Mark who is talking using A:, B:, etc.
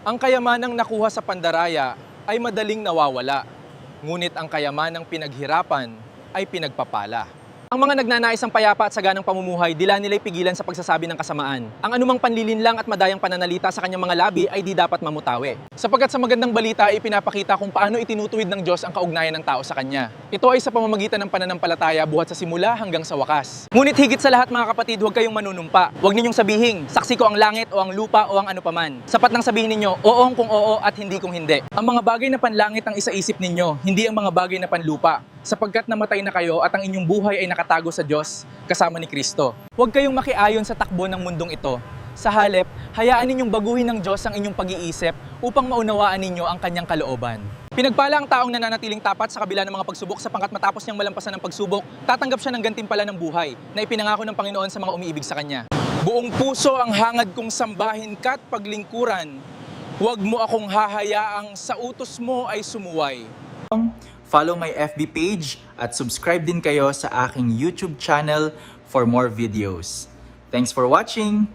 A: Ang kayamanang nakuha sa pandaraya ay madaling nawawala, ngunit ang kayamanang pinaghirapan ay pinagpapala. Ang mga nagnanais ng payapa at saganang pamumuhay, dila nila'y pigilan sa pagsasabi ng kasamaan. Ang anumang panlilinlang at madayang pananalita sa kanyang mga labi ay di dapat mamutawi. Sapagkat sa magandang balita ay ipinapakita kung paano itinutuwid ng Diyos ang kaugnayan ng tao sa Kanya. Ito ay sa pamamagitan ng pananampalataya buhat sa simula hanggang sa wakas. Ngunit higit sa lahat mga kapatid, huwag kayong manunumpa. Huwag ninyong sabihin, saksi ko ang langit o ang lupa o ang ano paman. Sapat nang sabihin ninyo, oo kung oo at hindi kung hindi. Ang mga bagay na panlangit ang isaisip ninyo, hindi ang mga bagay na panlupa. Sapagkat namatay na kayo at ang inyong buhay ay nakatago sa Diyos kasama ni Kristo. Huwag kayong makiayon sa takbo ng mundong ito. Sa halip, hayaan ninyong baguhin ng Diyos ang inyong pag-iisip upang maunawaan ninyo ang kanyang kalooban. Pinagpala ang taong nananatiling tapat sa kabila ng mga pagsubok sapagkat matapos niyang malampasan ng pagsubok, tatanggap siya ng gantimpala ng buhay na ipinangako ng Panginoon sa mga umiibig sa Kanya. Buong puso ang hangad kong sambahin ka't paglingkuran. Huwag mo akong hahayaang sa utos mo ay sumuway. Follow my FB page at subscribe din kayo sa aking YouTube channel for more videos. Thanks for watching!